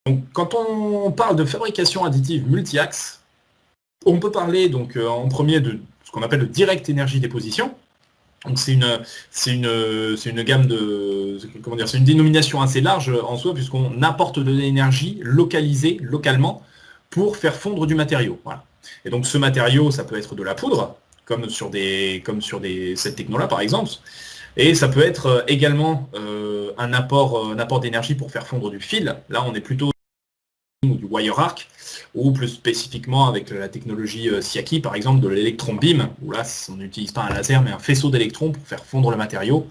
Donc, quand on parle de fabrication additive multi-axe, on peut parler donc en premier de ce qu'on appelle le direct énergie déposition. Donc c'est une gamme de, comment dire, c'est une dénomination assez large en soi puisqu'on apporte de l'énergie localisée localement pour faire fondre du matériau. Voilà. Et donc ce matériau, ça peut être de la poudre, comme sur cette techno-là par exemple, et ça peut être également un apport d'énergie pour faire fondre du fil. Là, on est plutôt ou du wire arc, ou plus spécifiquement avec la technologie Siaki, par exemple, de l'électron beam, où là, on n'utilise pas un laser, mais un faisceau d'électrons pour faire fondre le matériau.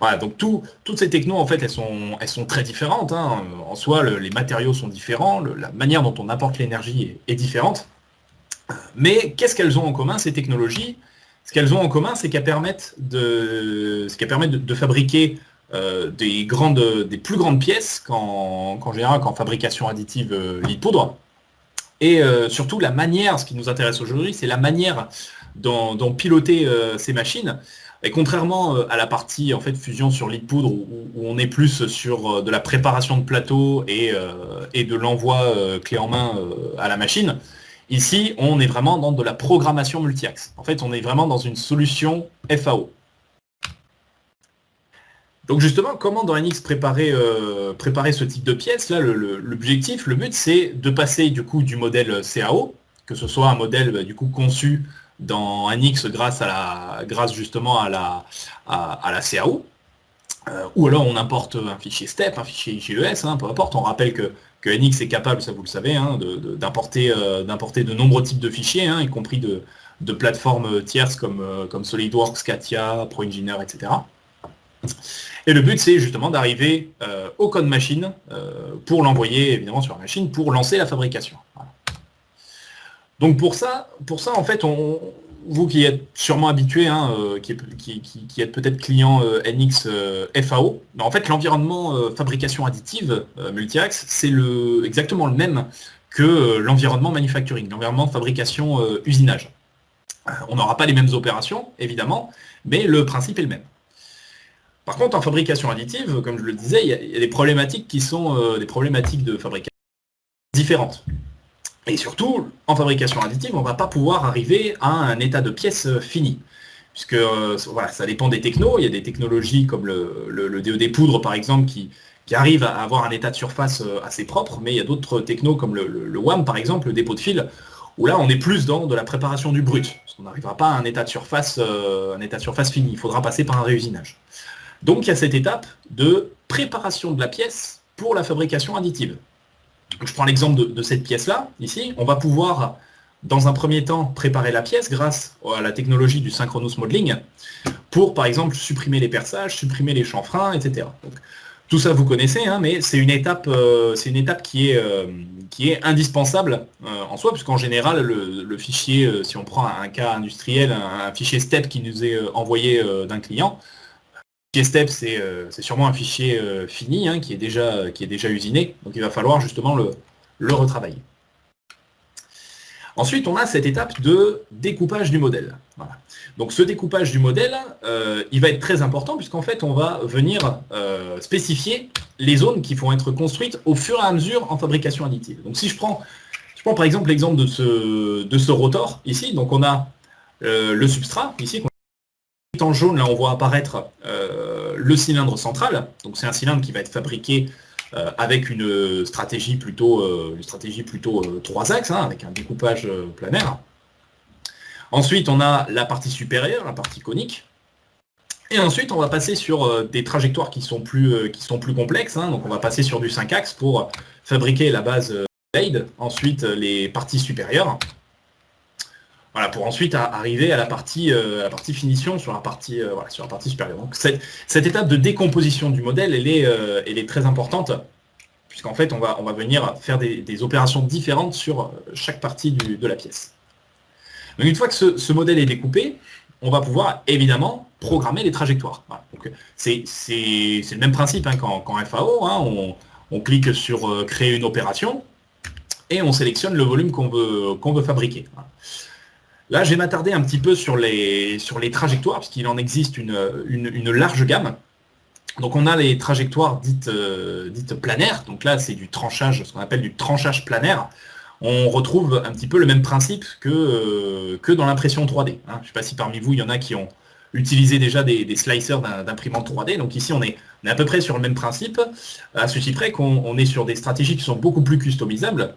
Voilà, donc toutes ces technos, en fait, elles sont très différentes. Hein. En soi, les matériaux sont différents, la manière dont on apporte l'énergie est différente. Mais qu'est-ce qu'elles ont en commun, ces technologies? Ce qu'elles ont en commun, c'est qu'elles permettent de fabriquer des plus grandes pièces qu'en général qu'en fabrication additive lit poudre. Et surtout la manière, ce qui nous intéresse aujourd'hui, c'est la manière dont piloter ces machines. Et contrairement à la partie en fait fusion sur lit de poudre où on est plus sur de la préparation de plateau et de l'envoi clé en main à la machine, ici on est vraiment dans de la programmation multi-axe. En fait, on est vraiment dans une solution FAO. Donc justement, comment dans NX préparer ce type de pièces? Là, l'objectif, le but, c'est de passer du coup du modèle CAO, que ce soit un modèle du coup conçu dans NX grâce justement à la CAO, ou alors on importe un fichier STEP, un fichier GES, hein, peu importe. On rappelle que NX est capable, ça vous le savez, hein, d'importer de nombreux types de fichiers, hein, y compris de plateformes tierces comme SolidWorks, CATIA, ProEngineer, etc. Et le but, c'est justement d'arriver au code machine pour l'envoyer évidemment sur la machine pour lancer la fabrication. Voilà. Donc pour ça, en fait, vous qui êtes sûrement habitué, hein, qui êtes peut-être client NX FAO, en fait, l'environnement fabrication additive multi-axe, c'est exactement le même que l'environnement manufacturing, l'environnement de fabrication usinage. On n'aura pas les mêmes opérations, évidemment, mais le principe est le même. Par contre, en fabrication additive, comme je le disais, il y a des problématiques qui sont des problématiques de fabrication différentes. Et surtout, en fabrication additive, on ne va pas pouvoir arriver à un état de pièce fini. Puisque voilà, ça dépend des technos. Il y a des technologies comme le DED poudre, par exemple, qui arrivent à avoir un état de surface assez propre, mais il y a d'autres technos comme le WAM, par exemple, le dépôt de fil, où là, on est plus dans de la préparation du brut. Parce qu'on n'arrivera pas à un état de surface fini. Il faudra passer par un réusinage. Donc il y a cette étape de préparation de la pièce pour la fabrication additive. Donc, je prends l'exemple de cette pièce-là, ici. On va pouvoir, dans un premier temps, préparer la pièce grâce à la technologie du synchronous modeling pour, par exemple, supprimer les perçages, supprimer les chanfreins, etc. Donc, tout ça, vous connaissez, hein, mais c'est une étape qui est indispensable en soi, puisqu'en général, le fichier, si on prend un cas industriel, un fichier STEP qui nous est envoyé d'un client, STEP, c'est sûrement un fichier fini, hein, qui est déjà usiné, donc il va falloir justement le retravailler. Ensuite, on a cette étape de découpage du modèle. Voilà. Donc ce découpage du modèle, il va être très important, puisqu'en fait, on va venir spécifier les zones qui vont être construites au fur et à mesure en fabrication additive. Donc si je prends par exemple l'exemple de ce rotor, ici, donc on a le substrat, ici, en jaune, là, on voit apparaître le cylindre central. Donc, c'est un cylindre qui va être fabriqué avec une stratégie plutôt 3 axes, hein, avec un découpage planaire. Ensuite, on a la partie supérieure, la partie conique. Et ensuite, on va passer sur des trajectoires qui sont plus complexes. Hein. Donc, on va passer sur du 5 axes pour fabriquer la base blade. Ensuite, les parties supérieures. Voilà, pour ensuite arriver à la partie finition sur la partie supérieure. Donc cette étape de décomposition du modèle, elle est très importante, puisqu'en fait on va venir faire des opérations différentes sur chaque partie de la pièce. Donc une fois que ce modèle est découpé, on va pouvoir évidemment programmer les trajectoires. Voilà. Donc c'est le même principe, hein, qu'en FAO, hein, on clique sur créer une opération et on sélectionne le volume qu'on veut fabriquer. Voilà. Là, je vais m'attarder un petit peu sur les trajectoires, puisqu'il en existe une large gamme. Donc on a les trajectoires dites planaires, donc là c'est du tranchage, ce qu'on appelle du tranchage planaire. On retrouve un petit peu le même principe que dans l'impression 3D. Hein. Je ne sais pas si parmi vous il y en a qui ont utilisé déjà des slicers d'imprimante 3D, donc ici on est à peu près sur le même principe, à ceci près qu'on est sur des stratégies qui sont beaucoup plus customisables,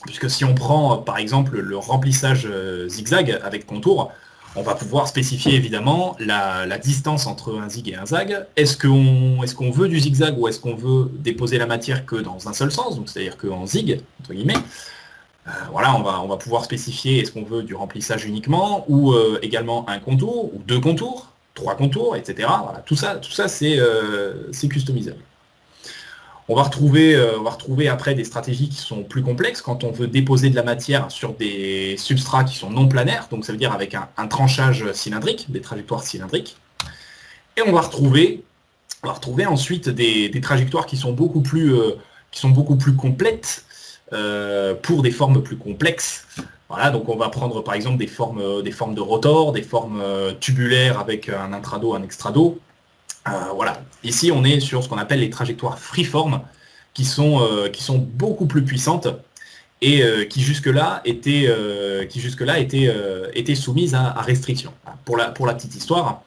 puisque si on prend par exemple le remplissage zigzag avec contour, on va pouvoir spécifier évidemment la distance entre un zig et un zag. Est-ce qu'on veut du zigzag ou est-ce qu'on veut déposer la matière que dans un seul sens, donc c'est-à-dire qu'en zig, entre guillemets. Voilà, on va pouvoir spécifier est-ce qu'on veut du remplissage uniquement ou également un contour, ou 2 contours, 3 contours, etc. Voilà, tout ça c'est customisable. On va retrouver après des stratégies qui sont plus complexes quand on veut déposer de la matière sur des substrats qui sont non planaires, donc ça veut dire avec un tranchage cylindrique, des trajectoires cylindriques. Et on va retrouver ensuite des trajectoires qui sont beaucoup plus complètes pour des formes plus complexes. Voilà, donc on va prendre par exemple des formes de rotor, des formes tubulaires avec un intrado, un extrado. Voilà, ici on est sur ce qu'on appelle les trajectoires freeform qui sont beaucoup plus puissantes et qui jusque-là étaient soumises à restriction. Pour la petite histoire,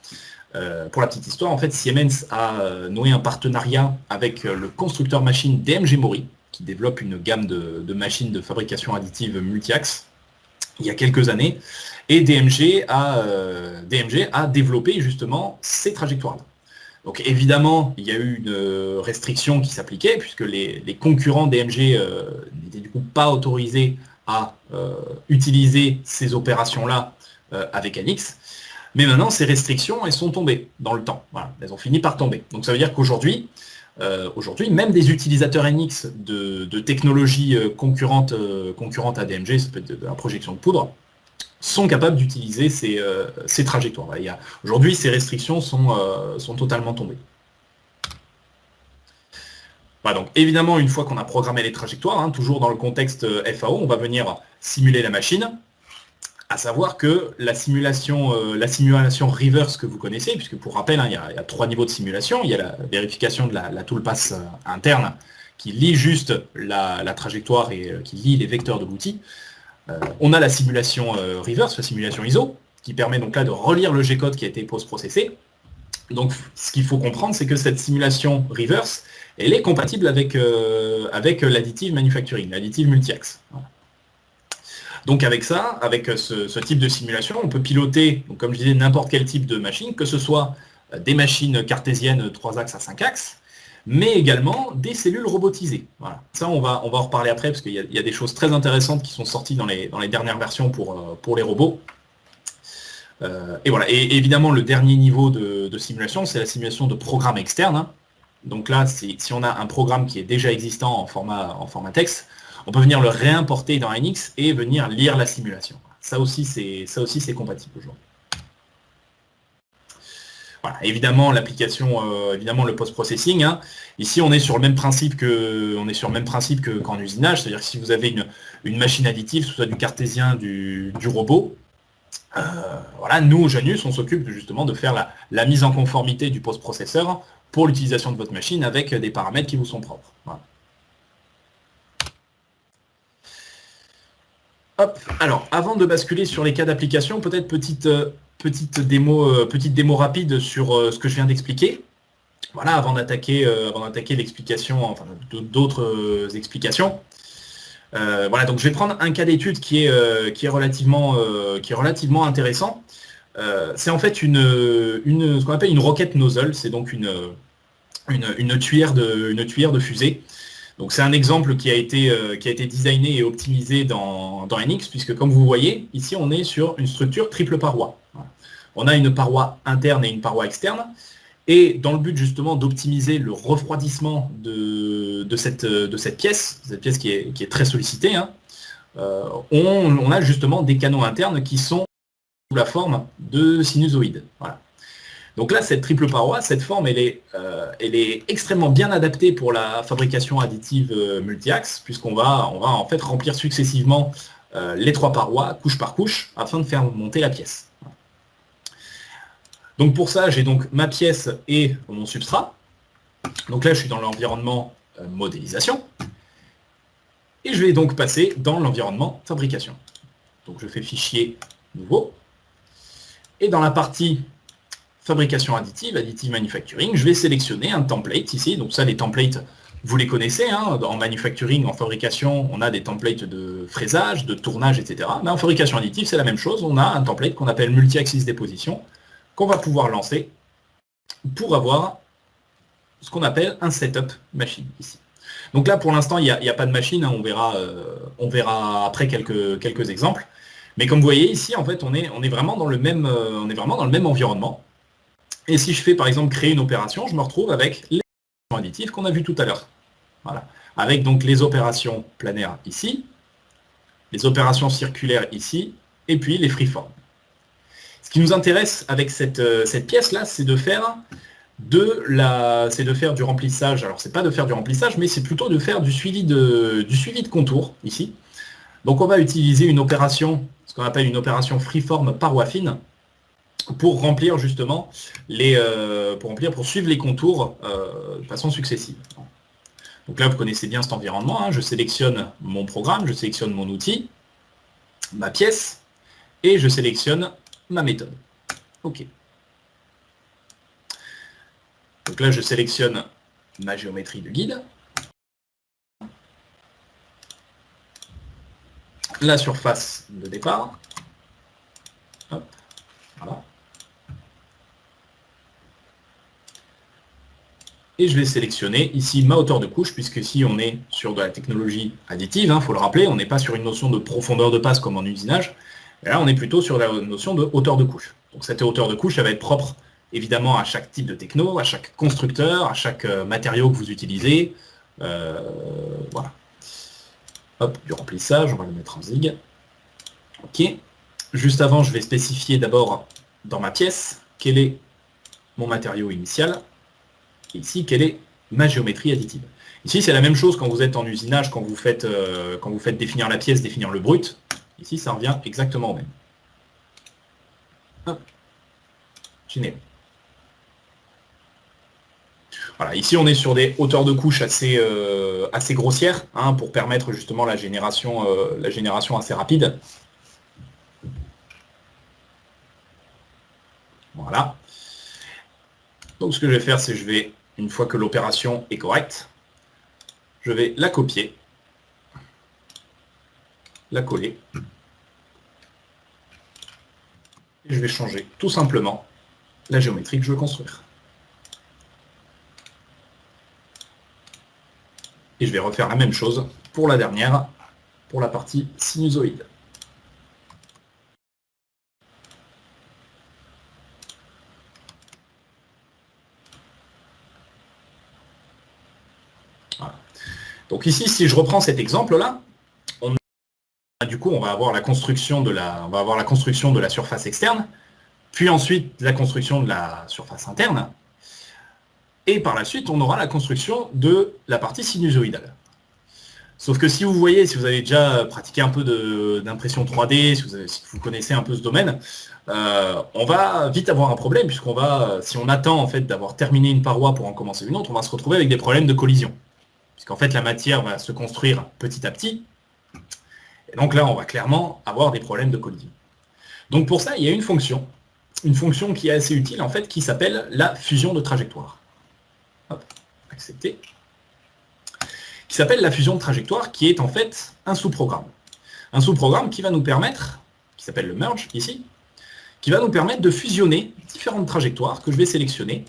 en fait, Siemens a noué un partenariat avec le constructeur machine DMG Mori, qui développe une gamme de machines de fabrication additive multi-axe il y a quelques années, et DMG a développé justement ces trajectoires-là. Donc évidemment, il y a eu une restriction qui s'appliquait, puisque les concurrents DMG n'étaient du coup pas autorisés à utiliser ces opérations-là avec NX. Mais maintenant, ces restrictions, elles sont tombées dans le temps. Voilà, elles ont fini par tomber. Donc ça veut dire qu'aujourd'hui, même des utilisateurs NX de technologies concurrentes à DMG, ça peut être de la projection de poudre, sont capables d'utiliser ces trajectoires. Aujourd'hui, ces restrictions sont totalement tombées. Voilà, donc évidemment, une fois qu'on a programmé les trajectoires, hein, toujours dans le contexte FAO, on va venir simuler la machine, à savoir que la simulation reverse que vous connaissez, puisque pour rappel, hein, il y a 3 niveaux de simulation. Il y a la vérification de la toolpath interne qui lit juste la trajectoire et qui lit les vecteurs de l'outil. On a la simulation reverse, la simulation ISO, qui permet donc là de relire le G-code qui a été post-processé. Donc ce qu'il faut comprendre, c'est que cette simulation reverse, elle est compatible avec l'additive manufacturing, l'additive multi-axe. Voilà. Donc avec ça, avec ce type de simulation, on peut piloter, donc comme je disais, n'importe quel type de machine, que ce soit des machines cartésiennes 3 axes à 5 axes, mais également des cellules robotisées. Voilà. Ça, on va en reparler après, parce qu'il y a des choses très intéressantes qui sont sorties dans les dernières versions pour les robots. Et voilà. Et évidemment, le dernier niveau de simulation, c'est la simulation de programme externe. Hein. Donc là, si on a un programme qui est déjà existant en format texte, on peut venir le réimporter dans NX et venir lire la simulation. Ça aussi, c'est compatible aujourd'hui. Voilà, évidemment, l'application, évidemment, le post-processing. Hein. Ici, on est sur le même principe qu'en usinage, c'est-à-dire que si vous avez une machine additive, que ce soit du cartésien, du robot, voilà, nous, au Janus, on s'occupe justement de faire la mise en conformité du post-processeur pour l'utilisation de votre machine avec des paramètres qui vous sont propres. Voilà. Hop, alors, avant de basculer sur les cas d'application, peut-être petite démo rapide sur ce que je viens d'expliquer. Voilà, avant d'attaquer l'explication, enfin d'autres explications. Voilà, donc je vais prendre un cas d'étude qui est relativement intéressant. C'est en fait ce qu'on appelle une rocket nozzle, c'est donc une tuyère de fusée. Donc c'est un exemple qui a été designé et optimisé dans NX, puisque comme vous voyez, ici on est sur une structure triple paroi. Voilà. On a une paroi interne et une paroi externe, et dans le but justement d'optimiser le refroidissement de cette pièce qui est très sollicitée, hein, on a justement des canaux internes qui sont sous la forme de sinusoïdes. Voilà. Donc là, cette triple paroi, cette forme, elle est extrêmement bien adaptée pour la fabrication additive multi-axe, puisqu'on va en fait remplir successivement les 3 parois, couche par couche, afin de faire monter la pièce. Donc pour ça, j'ai donc ma pièce et mon substrat. Donc là, je suis dans l'environnement modélisation. Et je vais donc passer dans l'environnement fabrication. Donc je fais fichier nouveau. Et dans la partie fabrication additive, additive manufacturing, je vais sélectionner un template ici. Donc ça, les templates, vous les connaissez. Hein. En manufacturing, en fabrication, on a des templates de fraisage, de tournage, etc. Mais en fabrication additive, c'est la même chose. On a un template qu'on appelle multi-axis déposition, qu'on va pouvoir lancer pour avoir ce qu'on appelle un setup machine ici. Donc là, pour l'instant, il n'y a pas de machine. Hein. On verra après quelques exemples. Mais comme vous voyez ici, en fait, on est vraiment dans le même environnement. Et si je fais, par exemple, créer une opération, je me retrouve avec les opérations additives qu'on a vues tout à l'heure. Voilà. Avec donc les opérations planaires ici, les opérations circulaires ici, et puis les freeform. Ce qui nous intéresse avec cette pièce-là, c'est de faire du remplissage. Alors, c'est pas de faire du remplissage, mais c'est plutôt de faire du suivi de contours, ici. Donc, on va utiliser une opération, ce qu'on appelle une opération freeform paroi fine, pour remplir justement pour suivre les contours de façon successive. Donc là, vous connaissez bien cet environnement. Hein. Je sélectionne mon programme, je sélectionne mon outil, ma pièce, et je sélectionne ma méthode. OK. Donc là, je sélectionne ma géométrie de guide, la surface de départ. Hop, voilà. Et je vais sélectionner ici ma hauteur de couche, puisque ici on est sur de la technologie additive, il faut le rappeler, on n'est pas sur une notion de profondeur de passe comme en usinage, et là on est plutôt sur la notion de hauteur de couche. Donc cette hauteur de couche, elle va être propre évidemment à chaque type de techno, à chaque constructeur, à chaque matériau que vous utilisez. Voilà. Hop, du remplissage, on va le mettre en zig. OK. Juste avant, je vais spécifier d'abord dans ma pièce quel est mon matériau initial. Et ici, quelle est ma géométrie additive. Ici, c'est la même chose quand vous êtes en usinage, quand vous faites définir la pièce, définir le brut. Ici, ça revient exactement au même. Hop. Génial. Voilà, ici, on est sur des hauteurs de couche assez grossières, hein, pour permettre justement la génération assez rapide. Voilà. Donc, ce que je vais faire, c'est une fois que l'opération est correcte, je vais la copier, la coller, et je vais changer tout simplement la géométrie que je veux construire. Et je vais refaire la même chose pour la dernière, pour la partie sinusoïde. Voilà. Donc ici, si je reprends cet exemple-là, on va avoir la construction de la surface externe, puis ensuite la construction de la surface interne, et par la suite, on aura la construction de la partie sinusoïdale. Sauf que si vous avez déjà pratiqué un peu d'impression 3D, si vous connaissez un peu ce domaine, on va vite avoir un problème, si on attend en fait d'avoir terminé une paroi pour en commencer une autre, on va se retrouver avec des problèmes de collision. Puisqu'en fait, la matière va se construire petit à petit, et donc là, on va clairement avoir des problèmes de collision. Donc pour ça, il y a une fonction qui est assez utile, en fait, qui s'appelle la fusion de trajectoire. Hop, accepter. Qui s'appelle la fusion de trajectoire, qui est en fait un sous-programme. Un sous-programme qui va nous permettre, qui s'appelle le merge ici, qui va nous permettre de fusionner différentes trajectoires que je vais sélectionner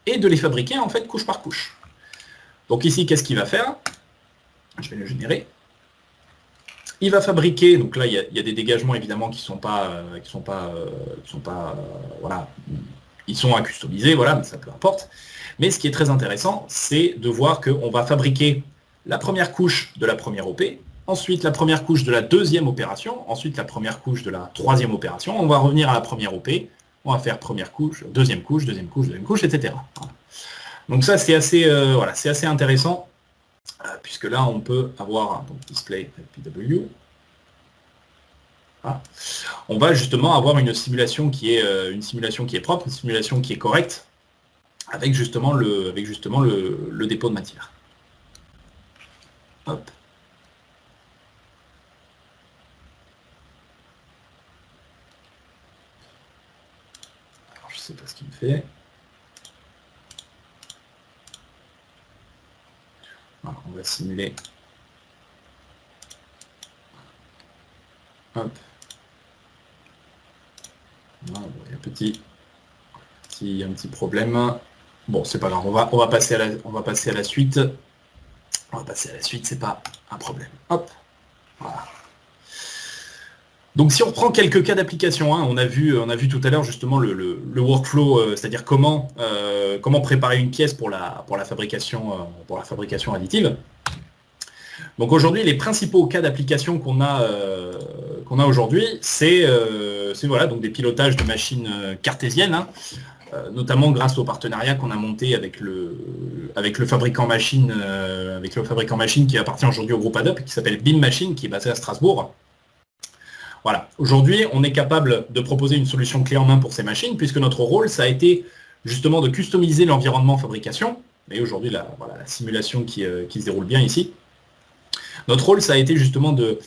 et de les fabriquer en fait couche par couche. Donc ici, qu'est-ce qu'il va faire? Je vais le générer. Il va fabriquer, donc là il y a des dégagements évidemment qui sont pas voilà, ils sont à customiser, voilà, mais ça peu importe. Mais ce qui est très intéressant, c'est de voir qu'on va fabriquer la première couche de la première OP, ensuite la première couche de la deuxième opération, ensuite la première couche de la troisième opération, on va revenir à la première OP, on va faire première couche, deuxième couche, deuxième couche, deuxième couche, etc. Voilà. Donc ça c'est assez, c'est assez intéressant, puisque là on peut avoir donc display PW. Voilà. On va justement avoir une simulation qui est propre, une simulation qui est correcte, avec justement le dépôt de matière. Hop. Alors, je ne sais pas ce qu'il me fait. Alors, on va simuler. Hop. Voilà, il y a un petit problème. Bon, c'est pas grave, on va passer à la suite. On va passer à la suite, c'est pas un problème. Hop. Voilà. Donc si on reprend quelques cas d'application, hein, on a vu tout à l'heure justement le workflow, c'est-à-dire comment préparer une pièce pour la fabrication additive. Donc aujourd'hui, les principaux cas d'application qu'on a aujourd'hui, c'est voilà, donc des pilotages de machines cartésiennes, hein, notamment grâce au partenariat qu'on a monté avec le fabricant machine qui appartient aujourd'hui au groupe Adobe, qui s'appelle Beam Machine, qui est basé à Strasbourg. Voilà. Aujourd'hui, on est capable de proposer une solution clé en main pour ces machines, puisque notre rôle, ça a été justement de customiser l'environnement fabrication. Et aujourd'hui, la simulation qui se déroule bien ici. Notre rôle, ça a été justement de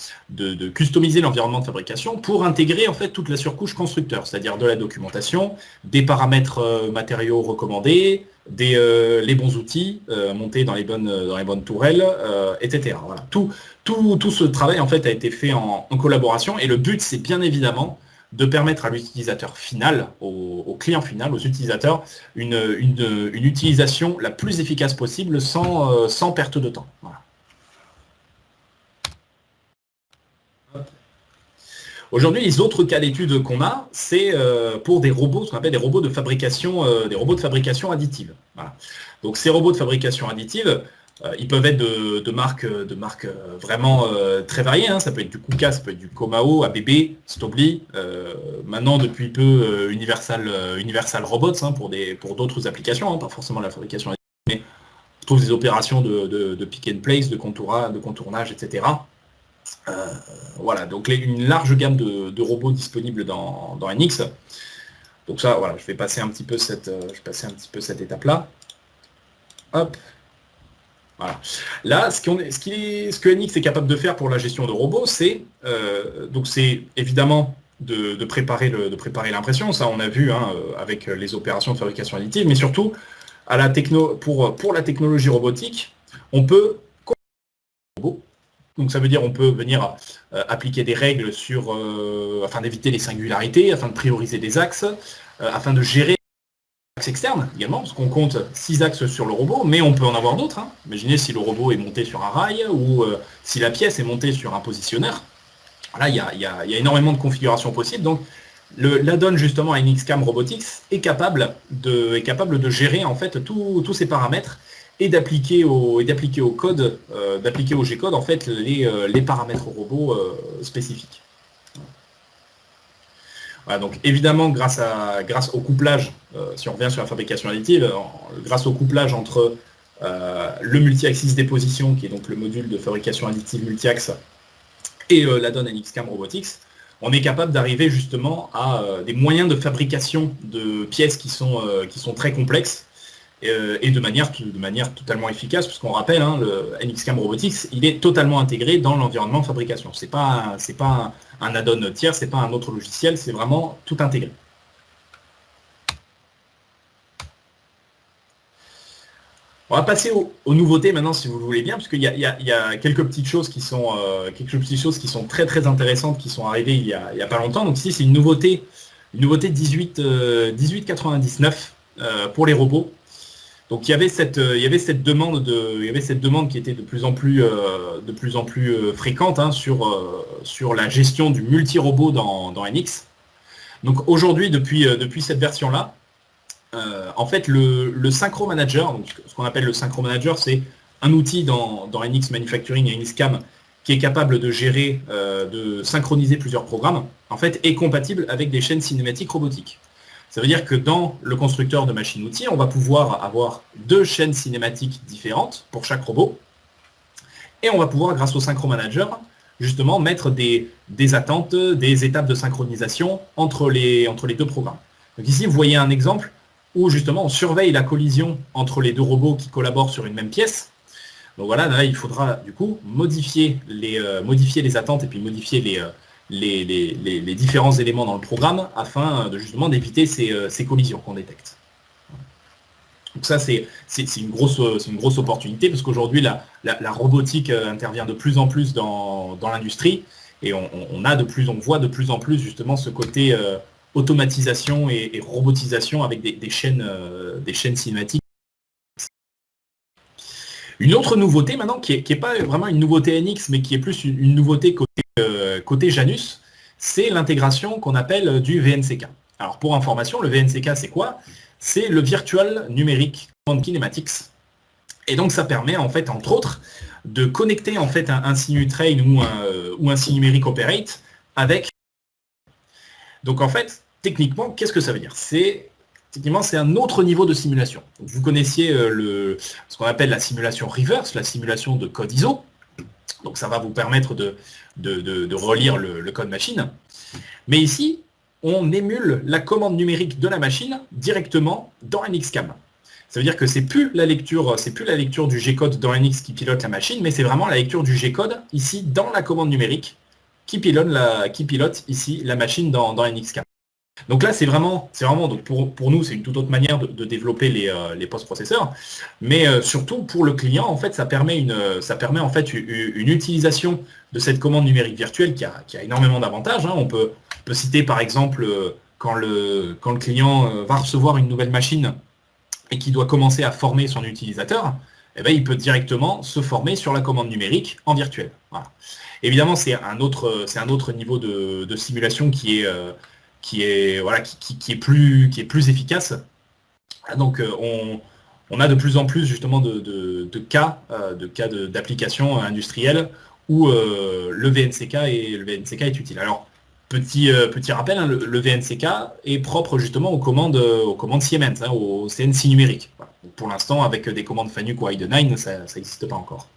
customiser l'environnement de fabrication pour intégrer en fait toute la surcouche constructeur, c'est-à-dire de la documentation, des paramètres matériaux recommandés, les bons outils montés dans les bonnes tourelles, etc. Voilà. Tout ce travail en fait a été fait en collaboration, et le but, c'est bien évidemment de permettre à l'utilisateur final, au client final, aux utilisateurs, une utilisation la plus efficace possible sans perte de temps. Voilà. Aujourd'hui, les autres cas d'études qu'on a, c'est pour des robots, ce qu'on appelle des robots de fabrication additive. Voilà. Donc ces robots de fabrication additive, ils peuvent être de marques vraiment très variées, hein. Ça peut être du KUKA, ça peut être du Komao, ABB, Stobli, maintenant depuis peu Universal Robots, hein, pour d'autres applications, hein, pas forcément la fabrication additive, mais on trouve des opérations de pick and place, de contournage, etc. Voilà, donc une large gamme de robots disponibles dans NX. Donc ça, voilà, je vais passer un petit peu cette étape-là. Hop. Voilà. Là, ce que NX est capable de faire pour la gestion de robots, c'est évidemment de préparer l'impression. Ça, on a vu, hein, avec les opérations de fabrication additive, mais surtout pour la technologie robotique, on peut robots. Donc ça veut dire qu'on peut venir appliquer des règles afin d'éviter les singularités, afin de prioriser des axes, afin de gérer les axes externes également, parce qu'on compte 6 axes sur le robot, mais on peut en avoir d'autres, hein. Imaginez si le robot est monté sur un rail, ou si la pièce est montée sur un positionneur. Là, il y a énormément de configurations possibles. Donc l'add-on justement NXCAM Robotics est capable de gérer en fait tous ces paramètres, et d'appliquer au G-code en fait les paramètres robots spécifiques. Voilà, donc évidemment grâce au couplage, si on revient sur la fabrication additive, grâce au couplage entre le multi-axis déposition, qui est donc le module de fabrication additive multi-axe, et l'add-on NXCAM Robotics, on est capable d'arriver justement à des moyens de fabrication de pièces qui sont très complexes, et de manière totalement efficace, puisqu'on rappelle, hein, le NXCAM Robotics, il est totalement intégré dans l'environnement de fabrication. C'est pas un add-on tiers, c'est pas un autre logiciel, c'est vraiment tout intégré. On va passer aux nouveautés maintenant, si vous le voulez bien, parce qu'il y a quelques petites choses qui sont très très intéressantes, qui sont arrivées il y a pas longtemps. Donc ici, c'est une nouveauté 1899 pour les robots. Donc il y avait cette demande qui était de plus en plus fréquente, hein, sur la gestion du multi-robot dans NX. Donc aujourd'hui, depuis cette version-là, en fait le Synchro Manager, donc ce qu'on appelle le Synchro Manager, c'est un outil dans NX Manufacturing et NXCAM qui est capable de gérer, de synchroniser plusieurs programmes, en fait, est compatible avec des chaînes cinématiques robotiques. Ça veut dire que dans le constructeur de machines-outils, on va pouvoir avoir 2 chaînes cinématiques différentes pour chaque robot. Et on va pouvoir, grâce au Synchro Manager, justement mettre des attentes, des étapes de synchronisation entre les 2 programmes. Donc ici, vous voyez un exemple où justement on surveille la collision entre les deux robots qui collaborent sur une même pièce. Donc voilà, là il faudra du coup modifier les attentes et puis modifier les différents éléments dans le programme afin de justement d'éviter ces collisions qu'on détecte. Donc ça c'est une grosse opportunité parce qu'aujourd'hui la robotique intervient de plus en plus dans l'industrie et on voit de plus en plus justement ce côté automatisation et robotisation avec des chaînes cinématiques. Une autre nouveauté maintenant, qui est pas vraiment une nouveauté NX, mais qui est plus une nouveauté côté Janus, c'est l'intégration qu'on appelle du VNCK. Alors pour information, le VNCK c'est quoi? C'est le Virtual Numeric Kinematics. Et donc ça permet en fait, entre autres, de connecter en fait un Sinutrain ou un Sinumeric Operate avec. Donc en fait, techniquement, qu'est-ce que ça veut dire? Techniquement, c'est un autre niveau de simulation. Donc, vous connaissiez ce qu'on appelle la simulation reverse, la simulation de code ISO. Donc ça va vous permettre de relire le code machine. Mais ici, on émule la commande numérique de la machine directement dans NXCAM. Ça veut dire que c'est plus la lecture du G-code dans NX qui pilote la machine, mais c'est vraiment la lecture du G-code ici dans la commande numérique qui pilote ici la machine dans NXCAM. Donc là, c'est vraiment donc pour nous, c'est une toute autre manière de développer les post-processeurs, mais surtout pour le client, en fait, ça permet en fait une utilisation de cette commande numérique virtuelle qui a énormément d'avantages. Hein. On peut citer par exemple quand le client va recevoir une nouvelle machine et qui doit commencer à former son utilisateur, eh bien, il peut directement se former sur la commande numérique en virtuel. Voilà. Évidemment, c'est un autre niveau de simulation qui est plus efficace. Donc on a de plus en plus justement de cas d'applications industrielles où le VNCK est utile. Alors petit rappel, hein, le VNCK est propre justement aux commandes Siemens, hein, au CNC numérique. Voilà. Pour l'instant, avec des commandes Fanuc ou Heidenhain, ça n'existe pas encore.